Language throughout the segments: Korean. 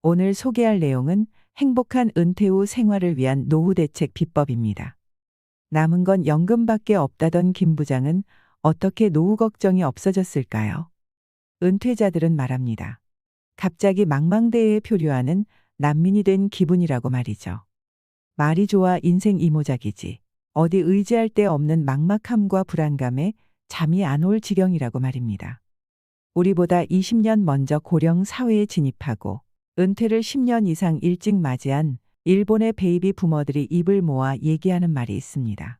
오늘 소개할 내용은 행복한 은퇴 후 생활을 위한 노후 대책 비법입니다. 남은 건 연금밖에 없다던 김 부장은 어떻게 노후 걱정이 없어졌을까요? 은퇴자들은 말합니다. 갑자기 망망대해에 표류하는 난민이 된 기분이라고 말이죠. 말이 좋아 인생 이모작이지. 어디 의지할 데 없는 막막함과 불안감에 잠이 안 올 지경이라고 말입니다. 우리보다 20년 먼저 고령 사회에 진입하고 은퇴를 10년 이상 일찍 맞이한 일본의 베이비 부머들이 입을 모아 얘기하는 말이 있습니다.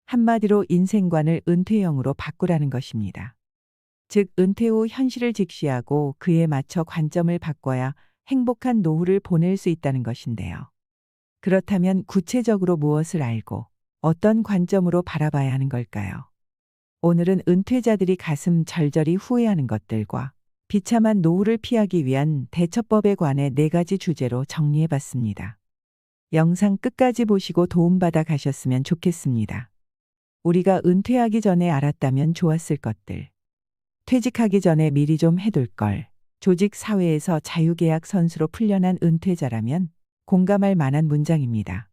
한마디로 인생관을 은퇴형으로 바꾸라는 것입니다. 즉, 은퇴 후 현실을 직시하고 그에 맞춰 관점을 바꿔야 행복한 노후를 보낼 수 있다는 것인데요. 그렇다면 구체적으로 무엇을 알고 어떤 관점으로 바라봐야 하는 걸까요? 오늘은 은퇴자들이 가슴 절절히 후회하는 것들과 비참한 노후를 피하기 위한 대처법에 관해 4가지 주제로 정리해봤습니다. 영상 끝까지 보시고 도움받아 가셨으면 좋겠습니다. 우리가 은퇴하기 전에 알았다면 좋았을 것들. 퇴직하기 전에 미리 좀 해둘 걸. 조직 사회에서 자유계약 선수로 풀려난 은퇴자라면 공감할 만한 문장입니다.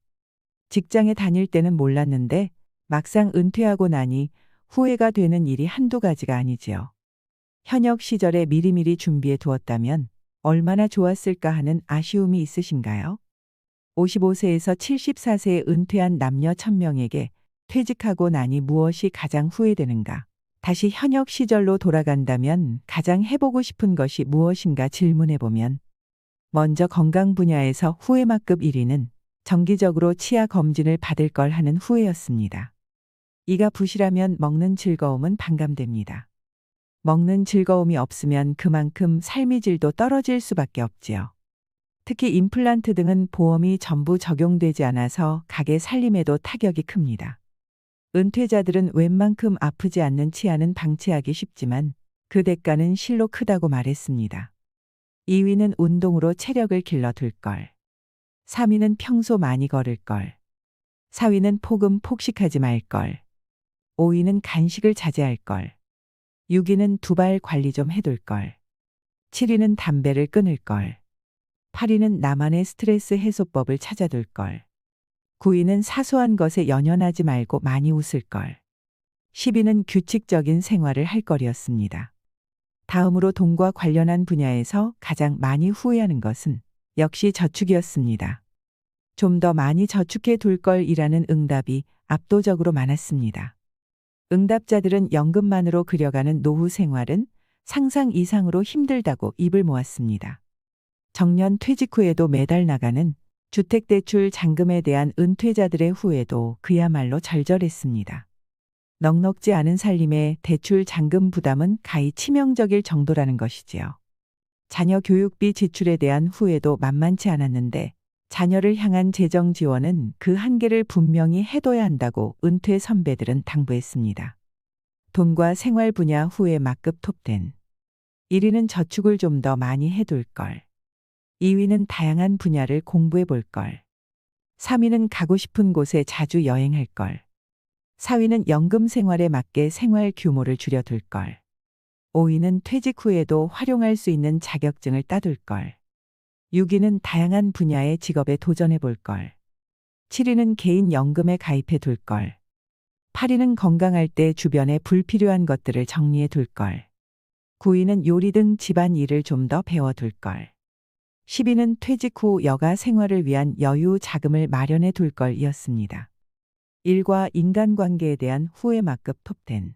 직장에 다닐 때는 몰랐는데 막상 은퇴하고 나니 후회가 되는 일이 한두 가지가 아니지요. 현역 시절에 미리미리 준비해 두었다면 얼마나 좋았을까 하는 아쉬움이 있으신가요? 55세에서 74세에 은퇴한 남녀 1000명에게 퇴직하고 나니 무엇이 가장 후회되는가? 다시 현역 시절로 돌아간다면 가장 해보고 싶은 것이 무엇인가 질문해보면 먼저 건강 분야에서 후회막급 1위는 정기적으로 치아 검진을 받을 걸 하는 후회였습니다. 이가 부실하면 먹는 즐거움은 반감됩니다. 먹는 즐거움이 없으면 그만큼 삶의 질도 떨어질 수밖에 없지요. 특히 임플란트 등은 보험이 전부 적용되지 않아서 가게 살림에도 타격이 큽니다. 은퇴자들은 웬만큼 아프지 않는 치아는 방치하기 쉽지만 그 대가는 실로 크다고 말했습니다. 2위는 운동으로 체력을 길러둘 걸. 3위는 평소 많이 걸을 걸. 4위는 폭음 폭식하지 말 걸. 5위는 간식을 자제할 걸. 6위는 두발 관리 좀 해둘 걸. 7위는 담배를 끊을 걸. 8위는 나만의 스트레스 해소법을 찾아둘 걸. 9위는 사소한 것에 연연하지 말고 많이 웃을 걸. 10위는 규칙적인 생활을 할 거리였습니다. 다음으로 돈과 관련한 분야에서 가장 많이 후회하는 것은 역시 저축이었습니다. 좀 더 많이 저축해 둘 걸이라는 응답이 압도적으로 많았습니다. 응답자들은 연금만으로 그려가는 노후 생활은 상상 이상으로 힘들다고 입을 모았습니다. 정년 퇴직 후에도 매달 나가는 주택대출 잔금에 대한 은퇴자들의 후회도 그야말로 절절했습니다. 넉넉지 않은 살림에 대출 잔금 부담은 가히 치명적일 정도라는 것이지요. 자녀 교육비 지출에 대한 후회도 만만치 않았는데 자녀를 향한 재정 지원은 그 한계를 분명히 해둬야 한다고 은퇴 선배들은 당부했습니다. 돈과 생활 분야 후회 막급 톱10. 1위는 저축을 좀 더 많이 해둘 걸. 2위는 다양한 분야를 공부해 볼 걸. 3위는 가고 싶은 곳에 자주 여행할 걸. 4위는 연금 생활에 맞게 생활 규모를 줄여둘 걸. 5위는 퇴직 후에도 활용할 수 있는 자격증을 따둘 걸. 6위는 다양한 분야의 직업에 도전해 볼 걸. 7위는 개인 연금에 가입해 둘 걸. 8위는 건강할 때 주변에 불필요한 것들을 정리해 둘 걸. 9위는 요리 등 집안 일을 좀 더 배워둘 걸. 10위는 퇴직 후 여가 생활을 위한 여유 자금을 마련해 둘 걸이었습니다. 일과 인간관계에 대한 후회 막급 톱10.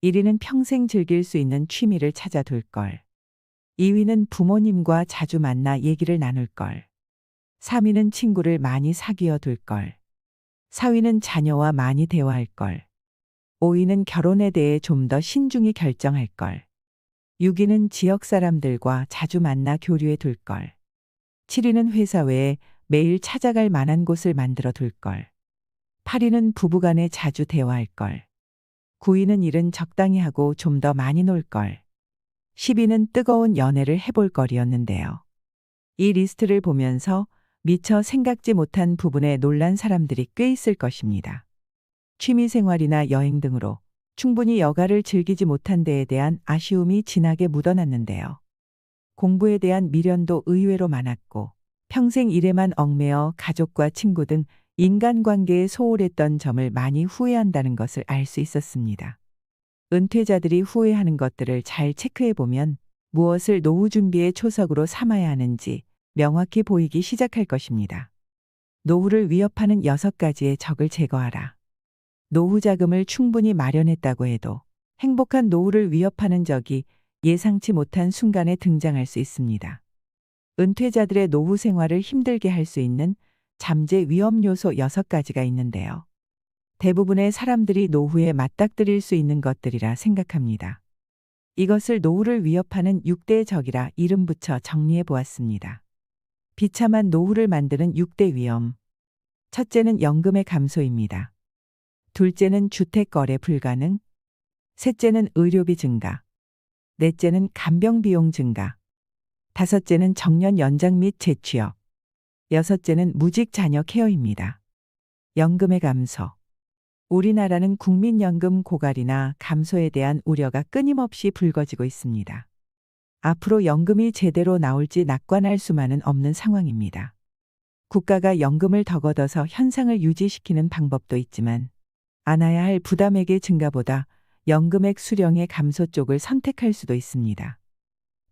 1위는 평생 즐길 수 있는 취미를 찾아둘 걸. 2위는 부모님과 자주 만나 얘기를 나눌 걸. 3위는 친구를 많이 사귀어 둘 걸. 4위는 자녀와 많이 대화할 걸. 5위는 결혼에 대해 좀 더 신중히 결정할 걸. 6위는 지역 사람들과 자주 만나 교류해 둘 걸. 7위는 회사 외에 매일 찾아갈 만한 곳을 만들어 둘 걸. 8위는 부부간에 자주 대화할 걸. 9위는 일은 적당히 하고 좀 더 많이 놀 걸. 10위는 뜨거운 연애를 해볼 거리였는데요. 이 리스트를 보면서 미처 생각지 못한 부분에 놀란 사람들이 꽤 있을 것입니다. 취미생활이나 여행 등으로 충분히 여가를 즐기지 못한 데에 대한 아쉬움이 진하게 묻어났는데요. 공부에 대한 미련도 의외로 많았고 평생 일에만 얽매여 가족과 친구 등 인간관계에 소홀했던 점을 많이 후회한다는 것을 알 수 있었습니다. 은퇴자들이 후회하는 것들을 잘 체크해 보면 무엇을 노후 준비의 초석으로 삼아야 하는지 명확히 보이기 시작할 것입니다. 노후를 위협하는 6가지의 적을 제거하라. 노후 자금을 충분히 마련했다고 해도 행복한 노후를 위협하는 적이 예상치 못한 순간에 등장할 수 있습니다. 은퇴자들의 노후 생활을 힘들게 할 수 있는 잠재 위험 요소 6가지가 있는데요. 대부분의 사람들이 노후에 맞닥뜨릴 수 있는 것들이라 생각합니다. 이것을 노후를 위협하는 6대 적이라 이름 붙여 정리해 보았습니다. 비참한 노후를 만드는 6대 위험. 첫째는 연금의 감소입니다. 둘째는 주택 거래 불가능. 셋째는 의료비 증가. 넷째는 간병 비용 증가. 다섯째는 정년 연장 및 재취업. 여섯째는 무직 자녀 케어입니다. 연금의 감소. 우리나라는 국민연금 고갈이나 감소에 대한 우려가 끊임없이 불거지고 있습니다. 앞으로 연금이 제대로 나올지 낙관할 수만은 없는 상황입니다. 국가가 연금을 더 걷어서 현상을 유지시키는 방법도 있지만 안아야 할 부담액의 증가보다 연금액 수령의 감소 쪽을 선택할 수도 있습니다.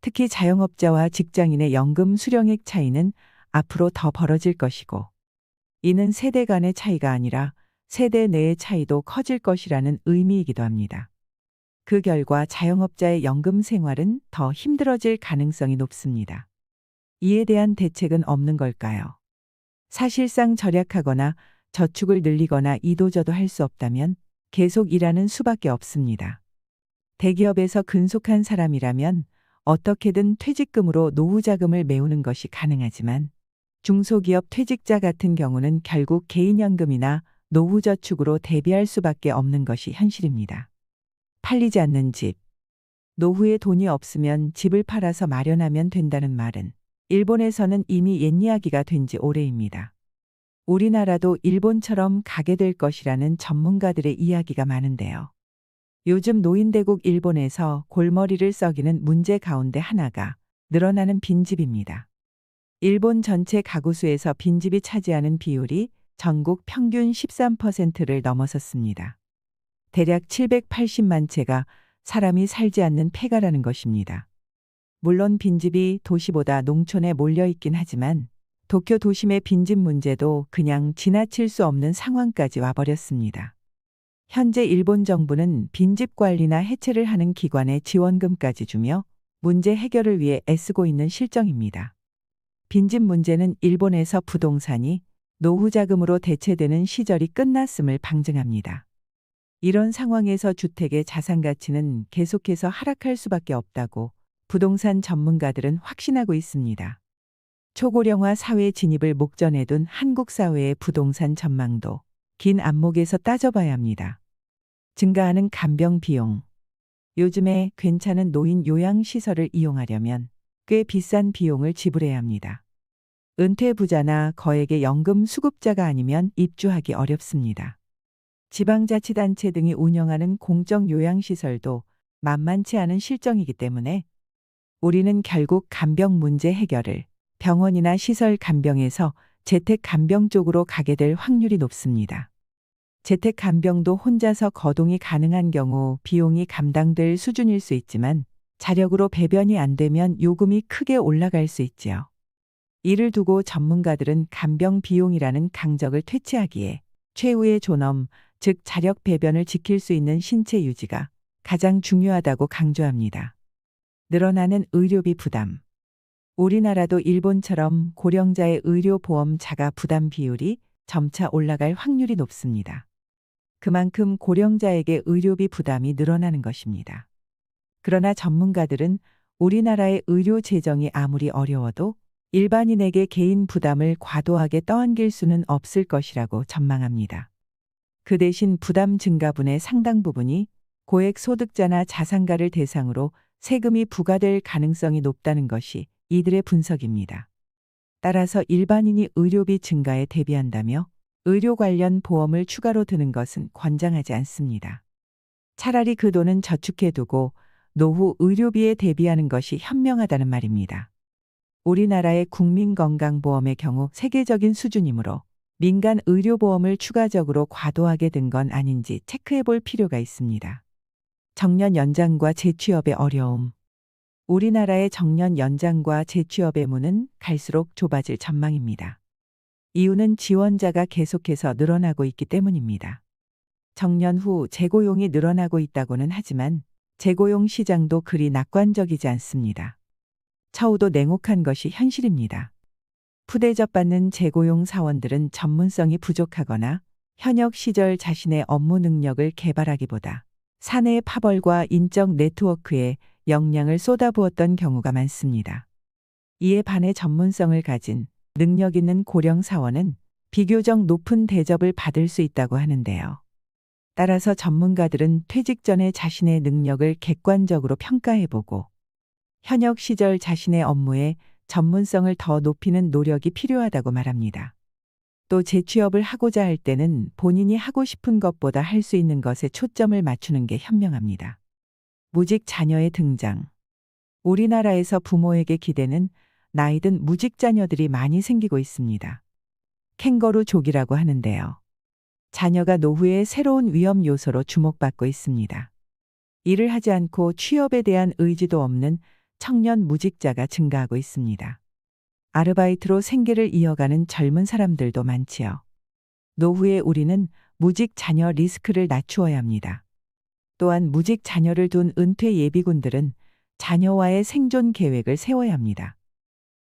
특히 자영업자와 직장인의 연금 수령액 차이는 앞으로 더 벌어질 것이고 이는 세대 간의 차이가 아니라 세대 내의 차이도 커질 것이라는 의미이기도 합니다. 그 결과 자영업자의 연금 생활은 더 힘들어질 가능성이 높습니다. 이에 대한 대책은 없는 걸까요? 사실상 절약하거나 저축을 늘리거나 이도저도 할 수 없다면 계속 일하는 수밖에 없습니다. 대기업에서 근속한 사람이라면 어떻게든 퇴직금으로 노후 자금을 메우는 것이 가능하지만 중소기업 퇴직자 같은 경우는 결국 개인연금이나 노후저축으로 대비할 수밖에 없는 것이 현실입니다. 팔리지 않는 집. 노후에 돈이 없으면 집을 팔아서 마련하면 된다는 말은 일본에서는 이미 옛 이야기가 된 지 오래입니다. 우리나라도 일본처럼 가게 될 것이라는 전문가들의 이야기가 많은데요. 요즘 노인대국 일본에서 골머리를 썩이는 문제 가운데 하나가 늘어나는 빈집입니다. 일본 전체 가구 수에서 빈집이 차지하는 비율이 전국 평균 13%를 넘어섰습니다. 대략 780만 채가 사람이 살지 않는 폐가라는 것입니다. 물론 빈집이 도시보다 농촌에 몰려 있긴 하지만 도쿄 도심의 빈집 문제도 그냥 지나칠 수 없는 상황까지 와버렸습니다. 현재 일본 정부는 빈집 관리나 해체를 하는 기관에 지원금까지 주며 문제 해결을 위해 애쓰고 있는 실정입니다. 빈집 문제는 일본에서 부동산이 노후 자금으로 대체되는 시절이 끝났음을 방증합니다. 이런 상황에서 주택의 자산 가치는 계속해서 하락할 수밖에 없다고 부동산 전문가들은 확신하고 있습니다. 초고령화 사회 진입을 목전에 둔 한국 사회의 부동산 전망도 긴 안목에서 따져봐야 합니다. 증가하는 간병 비용. 요즘에 괜찮은 노인 요양시설을 이용하려면 꽤 비싼 비용을 지불해야 합니다. 은퇴 부자나 거액의 연금 수급자가 아니면 입주하기 어렵습니다. 지방자치단체 등이 운영하는 공적 요양시설도 만만치 않은 실정이기 때문에 우리는 결국 간병 문제 해결을 병원이나 시설 간병에서 재택 간병 쪽으로 가게 될 확률이 높습니다. 재택 간병도 혼자서 거동이 가능한 경우 비용이 감당될 수준일 수 있지만 자력으로 배변이 안 되면 요금이 크게 올라갈 수 있지요. 이를 두고 전문가들은 간병 비용이라는 강적을 퇴치하기에 최후의 존엄, 즉 자력 배변을 지킬 수 있는 신체 유지가 가장 중요하다고 강조합니다. 늘어나는 의료비 부담. 우리나라도 일본처럼 고령자의 의료보험 자가 부담 비율이 점차 올라갈 확률이 높습니다. 그만큼 고령자에게 의료비 부담이 늘어나는 것입니다. 그러나 전문가들은 우리나라의 의료 재정이 아무리 어려워도 일반인에게 개인 부담을 과도하게 떠안길 수는 없을 것이라고 전망합니다. 그 대신 부담 증가분의 상당 부분이 고액 소득자나 자산가를 대상으로 세금이 부과될 가능성이 높다는 것이 이들의 분석입니다. 따라서 일반인이 의료비 증가에 대비한다며 의료 관련 보험을 추가로 드는 것은 권장하지 않습니다. 차라리 그 돈은 저축해두고 노후 의료비에 대비하는 것이 현명하다는 말입니다. 우리나라의 국민건강보험의 경우 세계적인 수준이므로 민간 의료보험을 추가적으로 과도하게 든 건 아닌지 체크해 볼 필요가 있습니다. 정년 연장과 재취업의 어려움. 우리나라의 정년 연장과 재취업의 문은 갈수록 좁아질 전망입니다. 이유는 지원자가 계속해서 늘어나고 있기 때문입니다. 정년 후 재고용이 늘어나고 있다고는 하지만 재고용 시장도 그리 낙관적이지 않습니다. 처우도 냉혹한 것이 현실입니다. 푸대접받는 재고용 사원들은 전문성이 부족하거나 현역 시절 자신의 업무 능력을 개발하기보다 사내의 파벌과 인적 네트워크에 역량을 쏟아부었던 경우가 많습니다. 이에 반해 전문성을 가진 능력 있는 고령 사원은 비교적 높은 대접을 받을 수 있다고 하는데요. 따라서 전문가들은 퇴직 전에 자신의 능력을 객관적으로 평가해보고 현역 시절 자신의 업무에 전문성을 더 높이는 노력이 필요하다고 말합니다. 또 재취업을 하고자 할 때는 본인이 하고 싶은 것보다 할 수 있는 것에 초점을 맞추는 게 현명합니다. 무직 자녀의 등장. 우리나라에서 부모에게 기대는 나이 든 무직 자녀들이 많이 생기고 있습니다. 캥거루족이라고 하는데요. 자녀가 노후의 새로운 위험 요소로 주목받고 있습니다. 일을 하지 않고 취업에 대한 의지도 없는 청년 무직자가 증가하고 있습니다. 아르바이트로 생계를 이어가는 젊은 사람들도 많지요. 노후에 우리는 무직 자녀 리스크를 낮추어야 합니다. 또한 무직 자녀를 둔 은퇴 예비군들은 자녀와의 생존 계획을 세워야 합니다.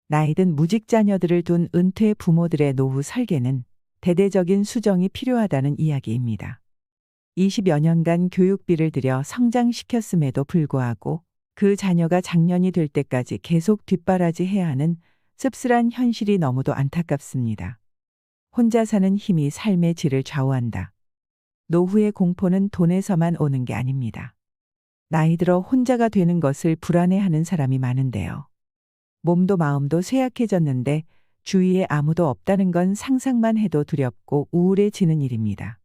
나이든 무직 자녀들을 둔 은퇴 부모들의 노후 설계는 대대적인 수정이 필요하다는 이야기입니다. 20여 년간 교육비를 들여 성장시켰음에도 불구하고 그 자녀가 장년이 될 때까지 계속 뒷바라지해야 하는 씁쓸한 현실이 너무도 안타깝습니다. 혼자 사는 힘이 삶의 질을 좌우한다. 노후의 공포는 돈에서만 오는 게 아닙니다. 나이 들어 혼자가 되는 것을 불안해하는 사람이 많은데요. 몸도 마음도 쇠약해졌는데 주위에 아무도 없다는 건 상상만 해도 두렵고 우울해지는 일입니다.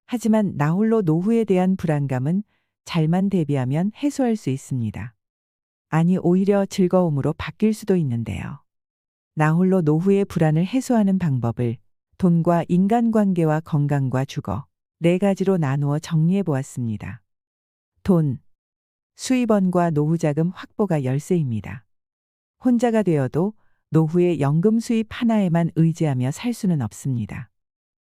하지만 나홀로 노후에 대한 불안감은 잘만 대비하면 해소할 수 있습니다. 아니, 오히려 즐거움으로 바뀔 수도 있는데요. 나홀로 노후의 불안을 해소하는 방법을 돈과 인간관계와 건강과 주거 4가지로 나누어 정리해 보았습니다. 돈, 수입원과 노후자금 확보가 열쇠입니다. 혼자가 되어도 노후의 연금 수입 하나에만 의지하며 살 수는 없습니다.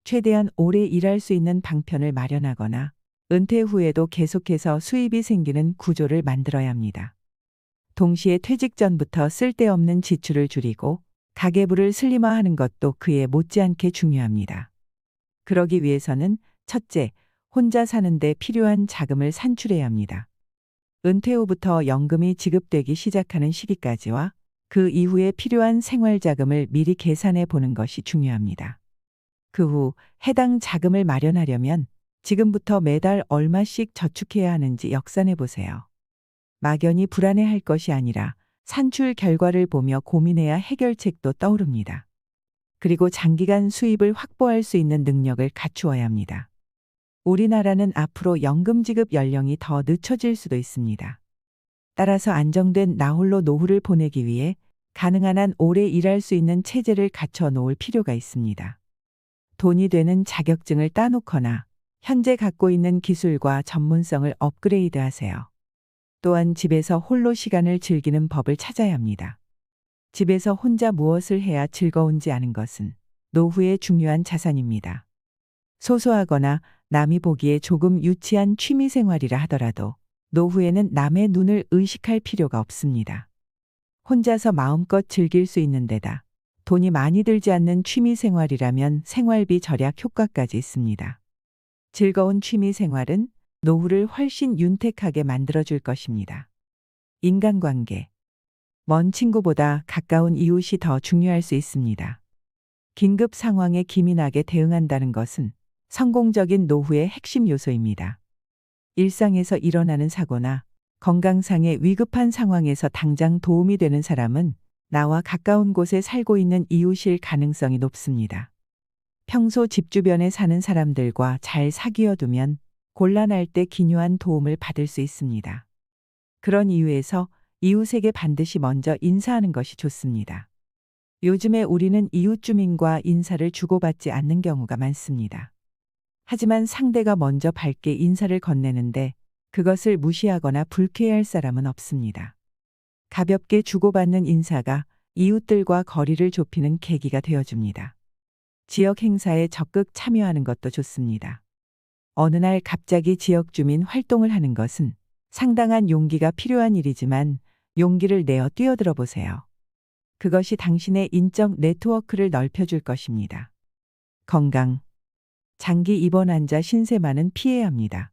최대한 오래 일할 수 있는 방편을 마련하거나 은퇴 후에도 계속해서 수입이 생기는 구조를 만들어야 합니다. 동시에 퇴직 전부터 쓸데없는 지출을 줄이고 가계부를 슬림화하는 것도 그에 못지않게 중요합니다. 그러기 위해서는 첫째, 혼자 사는데 필요한 자금을 산출해야 합니다. 은퇴 후부터 연금이 지급되기 시작하는 시기까지와 그 이후에 필요한 생활자금을 미리 계산해 보는 것이 중요합니다. 그 후 해당 자금을 마련하려면 지금부터 매달 얼마씩 저축해야 하는지 역산해 보세요. 막연히 불안해할 것이 아니라 산출 결과를 보며 고민해야 해결책도 떠오릅니다. 그리고 장기간 수입을 확보할 수 있는 능력을 갖추어야 합니다. 우리나라는 앞으로 연금 지급 연령이 더 늦춰질 수도 있습니다. 따라서 안정된 나홀로 노후를 보내기 위해 가능한 한 오래 일할 수 있는 체제를 갖춰 놓을 필요가 있습니다. 돈이 되는 자격증을 따놓거나 현재 갖고 있는 기술과 전문성을 업그레이드하세요. 또한 집에서 홀로 시간을 즐기는 법을 찾아야 합니다. 집에서 혼자 무엇을 해야 즐거운지 아는 것은 노후의 중요한 자산입니다. 소소하거나 남이 보기에 조금 유치한 취미생활이라 하더라도 노후에는 남의 눈을 의식할 필요가 없습니다. 혼자서 마음껏 즐길 수 있는 데다 돈이 많이 들지 않는 취미생활이라면 생활비 절약 효과까지 있습니다. 즐거운 취미생활은 노후를 훨씬 윤택하게 만들어줄 것입니다. 인간관계. 먼 친구보다 가까운 이웃이 더 중요할 수 있습니다. 긴급 상황에 기민하게 대응한다는 것은 성공적인 노후의 핵심 요소입니다. 일상에서 일어나는 사고나 건강상의 위급한 상황에서 당장 도움이 되는 사람은 나와 가까운 곳에 살고 있는 이웃일 가능성이 높습니다. 평소 집 주변에 사는 사람들과 잘 사귀어 두면 곤란할 때 기묘한 도움을 받을 수 있습니다. 그런 이유에서 이웃에게 반드시 먼저 인사하는 것이 좋습니다. 요즘에 우리는 이웃 주민과 인사를 주고받지 않는 경우가 많습니다. 하지만 상대가 먼저 밝게 인사를 건네는데 그것을 무시하거나 불쾌해할 사람은 없습니다. 가볍게 주고받는 인사가 이웃들과 거리를 좁히는 계기가 되어줍니다. 지역 행사에 적극 참여하는 것도 좋습니다. 어느 날 갑자기 지역 주민 활동을 하는 것은 상당한 용기가 필요한 일이지만 용기를 내어 뛰어들어 보세요. 그것이 당신의 인적 네트워크를 넓혀줄 것입니다. 건강. 장기 입원 환자 신세만은 피해야 합니다.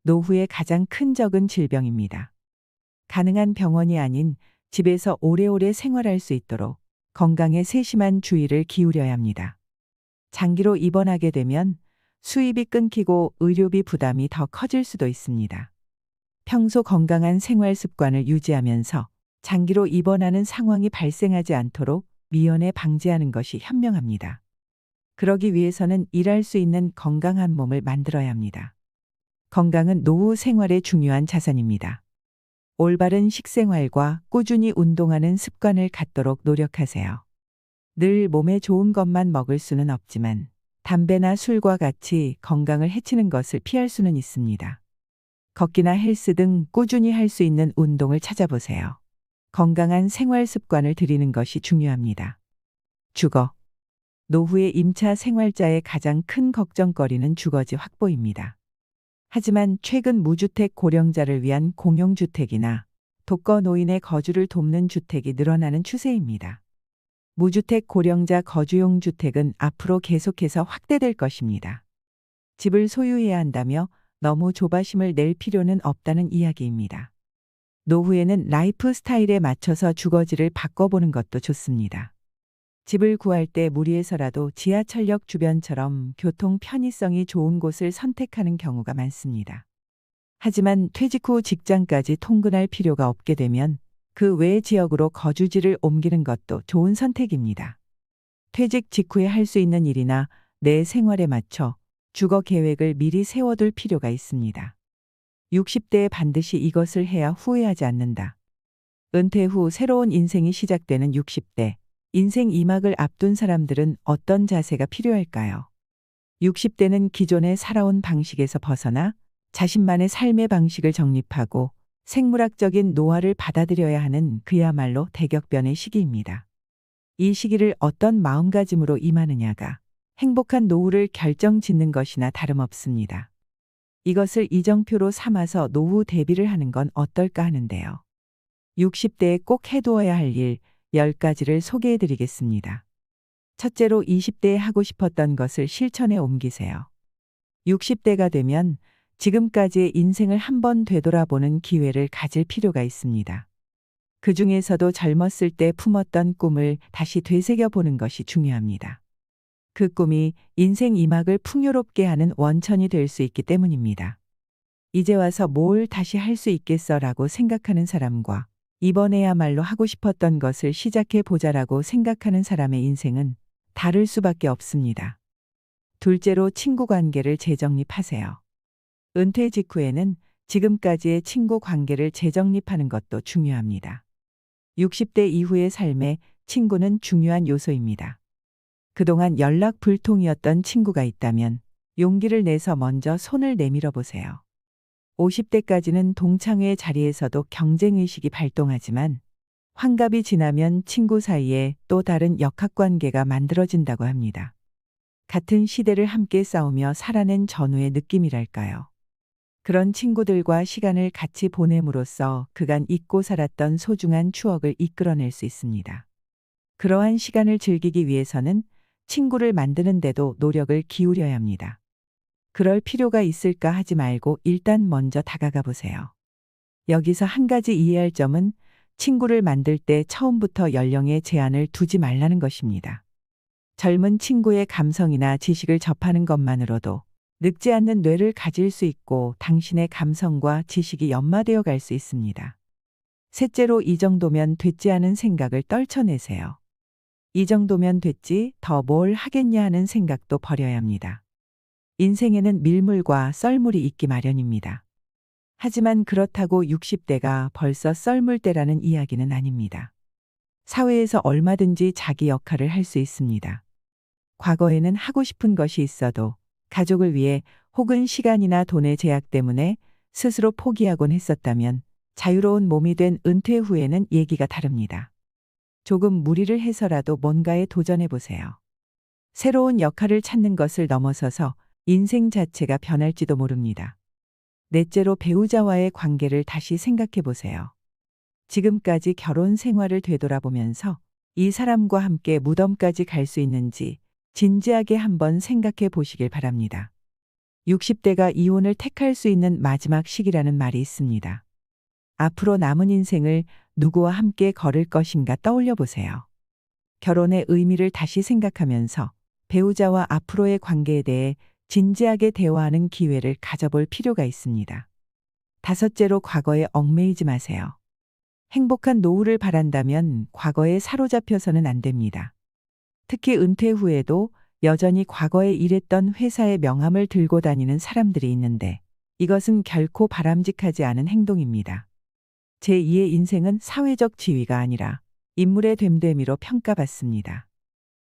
노후의 가장 큰 적은 질병입니다. 가능한 병원이 아닌 집에서 오래오래 생활할 수 있도록 건강에 세심한 주의를 기울여야 합니다. 장기로 입원하게 되면 수입이 끊기고 의료비 부담이 더 커질 수도 있습니다. 평소 건강한 생활 습관을 유지하면서 장기로 입원하는 상황이 발생하지 않도록 미연에 방지하는 것이 현명합니다. 그러기 위해서는 일할 수 있는 건강한 몸을 만들어야 합니다. 건강은 노후 생활의 중요한 자산입니다. 올바른 식생활과 꾸준히 운동하는 습관을 갖도록 노력하세요. 늘 몸에 좋은 것만 먹을 수는 없지만 담배나 술과 같이 건강을 해치는 것을 피할 수는 있습니다. 걷기나 헬스 등 꾸준히 할 수 있는 운동을 찾아보세요. 건강한 생활 습관을 들이는 것이 중요합니다. 주거. 노후의 임차 생활자의 가장 큰 걱정거리는 주거지 확보입니다. 하지만 최근 무주택 고령자를 위한 공용주택이나 독거 노인의 거주를 돕는 주택이 늘어나는 추세입니다. 무주택 고령자 거주용 주택은 앞으로 계속해서 확대될 것입니다. 집을 소유해야 한다며 너무 조바심을 낼 필요는 없다는 이야기입니다. 노후에는 라이프 스타일에 맞춰서 주거지를 바꿔보는 것도 좋습니다. 집을 구할 때 무리해서라도 지하철역 주변처럼 교통 편의성이 좋은 곳을 선택하는 경우가 많습니다. 하지만 퇴직 후 직장까지 통근할 필요가 없게 되면 그 외 지역으로 거주지를 옮기는 것도 좋은 선택입니다. 퇴직 직후에 할 수 있는 일이나 내 생활에 맞춰 주거 계획을 미리 세워둘 필요가 있습니다. 60대에 반드시 이것을 해야 후회하지 않는다. 은퇴 후 새로운 인생이 시작되는 60대. 인생 2막을 앞둔 사람들은 어떤 자세가 필요할까요? 60대는 기존에 살아온 방식에서 벗어나 자신만의 삶의 방식을 정립하고 생물학적인 노화를 받아들여야 하는 그야말로 대격변의 시기입니다. 이 시기를 어떤 마음가짐으로 임하느냐가 행복한 노후를 결정짓는 것이나 다름없습니다. 이것을 이정표로 삼아서 노후 대비를 하는 건 어떨까 하는데요. 60대에 꼭 해두어야 할 일 10가지를 소개해 드리겠습니다. 첫째로 20대에 하고 싶었던 것을 실천에 옮기세요. 60대가 되면 지금까지의 인생을 한번 되돌아보는 기회를 가질 필요가 있습니다. 그 중에서도 젊었을 때 품었던 꿈을 다시 되새겨 보는 것이 중요합니다. 그 꿈이 인생 2막을 풍요롭게 하는 원천이 될 수 있기 때문입니다. 이제 와서 뭘 다시 할 수 있겠어라고 생각하는 사람과 이번에야말로 하고 싶었던 것을 시작해 보자라고 생각하는 사람의 인생은 다를 수밖에 없습니다. 둘째로 친구 관계를 재정립하세요. 은퇴 직후에는 지금까지의 친구 관계를 재정립하는 것도 중요합니다. 60대 이후의 삶에 친구는 중요한 요소입니다. 그동안 연락 불통이었던 친구가 있다면 용기를 내서 먼저 손을 내밀어 보세요. 50대까지는 동창회 자리에서도 경쟁의식이 발동하지만 환갑이 지나면 친구 사이에 또 다른 역학관계가 만들어진다고 합니다. 같은 시대를 함께 싸우며 살아낸 전우의 느낌이랄까요. 그런 친구들과 시간을 같이 보냄으로써 그간 잊고 살았던 소중한 추억을 이끌어낼 수 있습니다. 그러한 시간을 즐기기 위해서는 친구를 만드는 데도 노력을 기울여야 합니다. 그럴 필요가 있을까 하지 말고 일단 먼저 다가가 보세요. 여기서 한 가지 이해할 점은 친구를 만들 때 처음부터 연령에 제한을 두지 말라는 것입니다. 젊은 친구의 감성이나 지식을 접하는 것만으로도 늙지 않는 뇌를 가질 수 있고 당신의 감성과 지식이 연마되어 갈 수 있습니다. 셋째로 이 정도면 됐지 않은 생각을 떨쳐내세요. 이 정도면 됐지 더 뭘 하겠냐 하는 생각도 버려야 합니다. 인생에는 밀물과 썰물이 있기 마련입니다. 하지만 그렇다고 60대가 벌써 썰물 때라는 이야기는 아닙니다. 사회에서 얼마든지 자기 역할을 할 수 있습니다. 과거에는 하고 싶은 것이 있어도 가족을 위해 혹은 시간이나 돈의 제약 때문에 스스로 포기하곤 했었다면 자유로운 몸이 된 은퇴 후에는 얘기가 다릅니다. 조금 무리를 해서라도 뭔가에 도전해 보세요. 새로운 역할을 찾는 것을 넘어서서 인생 자체가 변할지도 모릅니다. 넷째로 배우자와의 관계를 다시 생각해 보세요. 지금까지 결혼 생활을 되돌아보면서 이 사람과 함께 무덤까지 갈 수 있는지 진지하게 한번 생각해 보시길 바랍니다. 60대가 이혼을 택할 수 있는 마지막 시기라는 말이 있습니다. 앞으로 남은 인생을 누구와 함께 걸을 것인가 떠올려 보세요. 결혼의 의미를 다시 생각하면서 배우자와 앞으로의 관계에 대해 진지하게 대화하는 기회를 가져볼 필요가 있습니다. 다섯째로 과거에 얽매이지 마세요. 행복한 노후를 바란다면 과거에 사로잡혀서는 안 됩니다. 특히 은퇴 후에도 여전히 과거에 일했던 회사의 명함을 들고 다니는 사람들이 있는데 이것은 결코 바람직하지 않은 행동입니다. 제2의 인생은 사회적 지위가 아니라 인물의 됨됨이로 평가받습니다.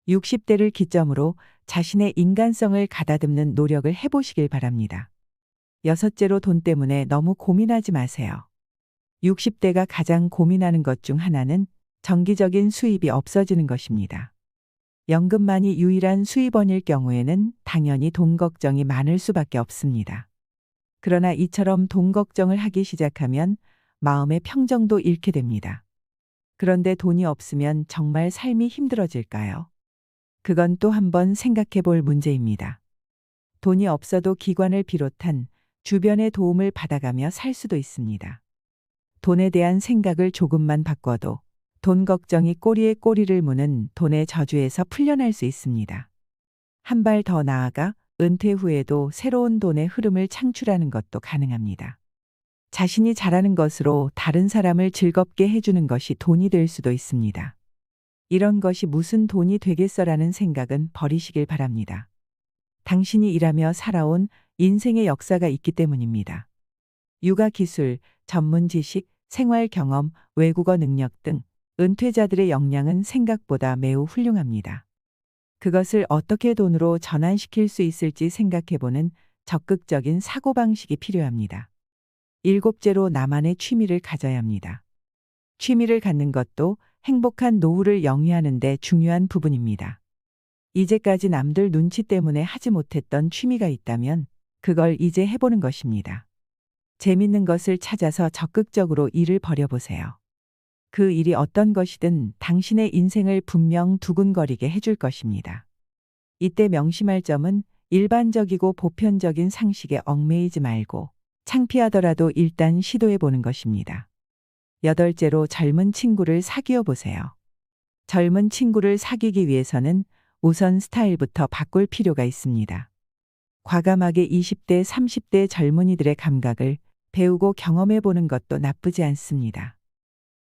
60대를 기점으로 자신의 인간성을 가다듬는 노력을 해보시길 바랍니다. 여섯째로 돈 때문에 너무 고민하지 마세요. 60대가 가장 고민하는 것 중 하나는 정기적인 수입이 없어지는 것입니다. 연금만이 유일한 수입원일 경우에는 당연히 돈 걱정이 많을 수밖에 없습니다. 그러나 이처럼 돈 걱정을 하기 시작하면 마음의 평정도 잃게 됩니다. 그런데 돈이 없으면 정말 삶이 힘들어질까요? 그건 또 한번 생각해 볼 문제입니다. 돈이 없어도 기관을 비롯한 주변의 도움을 받아가며 살 수도 있습니다. 돈에 대한 생각을 조금만 바꿔도 돈 걱정이 꼬리에 꼬리를 무는 돈의 저주에서 풀려날 수 있습니다. 한 발 더 나아가 은퇴 후에도 새로운 돈의 흐름을 창출하는 것도 가능합니다. 자신이 잘하는 것으로 다른 사람을 즐겁게 해주는 것이 돈이 될 수도 있습니다. 이런 것이 무슨 돈이 되겠어라는 생각은 버리시길 바랍니다. 당신이 일하며 살아온 인생의 역사가 있기 때문입니다. 육아 기술, 전문 지식, 생활 경험, 외국어 능력 등 은퇴자들의 역량은 생각보다 매우 훌륭합니다. 그것을 어떻게 돈으로 전환시킬 수 있을지 생각해보는 적극적인 사고방식이 필요합니다. 일곱째로 나만의 취미를 가져야 합니다. 취미를 갖는 것도 행복한 노후를 영위하는 데 중요한 부분입니다. 이제까지 남들 눈치 때문에 하지 못했던 취미가 있다면 그걸 이제 해보는 것입니다. 재밌는 것을 찾아서 적극적으로 일을 벌여보세요. 그 일이 어떤 것이든 당신의 인생을 분명 두근거리게 해줄 것입니다. 이때 명심할 점은 일반적이고 보편적인 상식에 얽매이지 말고 창피하더라도 일단 시도해보는 것입니다. 여덟째로 젊은 친구를 사귀어 보세요. 젊은 친구를 사귀기 위해서는 우선 스타일부터 바꿀 필요가 있습니다. 과감하게 20대, 30대 젊은이들의 감각을 배우고 경험해 보는 것도 나쁘지 않습니다.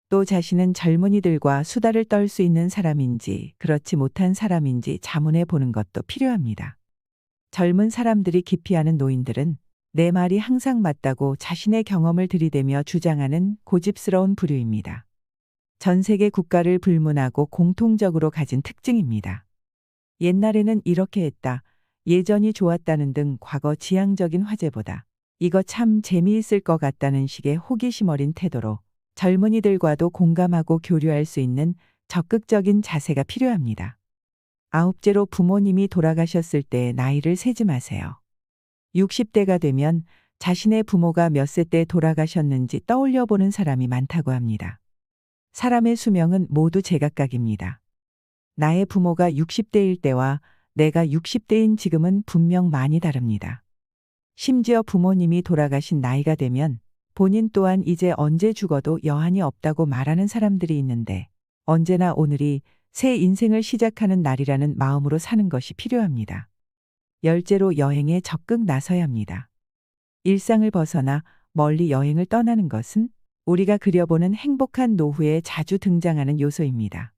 또 자신은 젊은이들과 수다를 떨 수 있는 사람인지 그렇지 못한 사람인지 자문해 보는 것도 필요합니다. 젊은 사람들이 기피하는 노인들은 내 말이 항상 맞다고 자신의 경험을 들이대며 주장하는 고집스러운 부류입니다. 전 세계 국가를 불문하고 공통적으로 가진 특징입니다. 옛날에는 이렇게 했다, 예전이 좋았다는 등 과거 지향적인 화제보다 이거 참 재미있을 것 같다는 식의 호기심 어린 태도로 젊은이들과도 공감하고 교류할 수 있는 적극적인 자세가 필요합니다. 아홉째로 부모님이 돌아가셨을 때 나이를 세지 마세요. 60대가 되면 자신의 부모가 몇 세 때 돌아가셨는지 떠올려 보는 사람이 많다고 합니다. 사람의 수명은 모두 제각각입니다. 나의 부모가 60대일 때와 내가 60대인 지금은 분명 많이 다릅니다. 심지어 부모님이 돌아가신 나이가 되면 본인 또한 이제 언제 죽어도 여한이 없다고 말하는 사람들이 있는데 언제나 오늘이 새 인생을 시작하는 날이라는 마음으로 사는 것이 필요합니다. 열째로 여행에 적극 나서야 합니다. 일상을 벗어나 멀리 여행을 떠나는 것은 우리가 그려보는 행복한 노후에 자주 등장하는 요소입니다.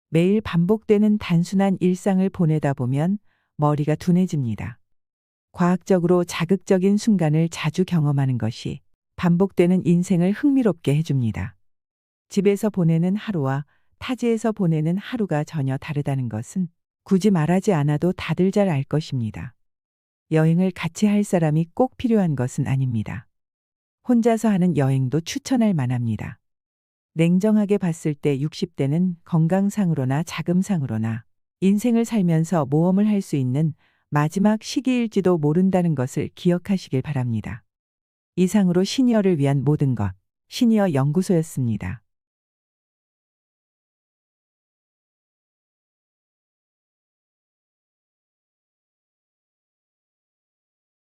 매일 반복되는 단순한 일상을 보내다 보면 머리가 둔해집니다. 과학적으로 자극적인 순간을 자주 경험하는 것이 반복되는 인생을 흥미롭게 해줍니다. 집에서 보내는 하루와 타지에서 보내는 하루가 전혀 다르다는 것은 굳이 말하지 않아도 다들 잘 알 것입니다. 여행을 같이 할 사람이 꼭 필요한 것은 아닙니다. 혼자서 하는 여행도 추천할 만합니다. 냉정하게 봤을 때 60대는 건강상으로나 자금상으로나 인생을 살면서 모험을 할 수 있는 마지막 시기일지도 모른다는 것을 기억하시길 바랍니다. 이상으로 시니어를 위한 모든 것, 시니어 연구소였습니다.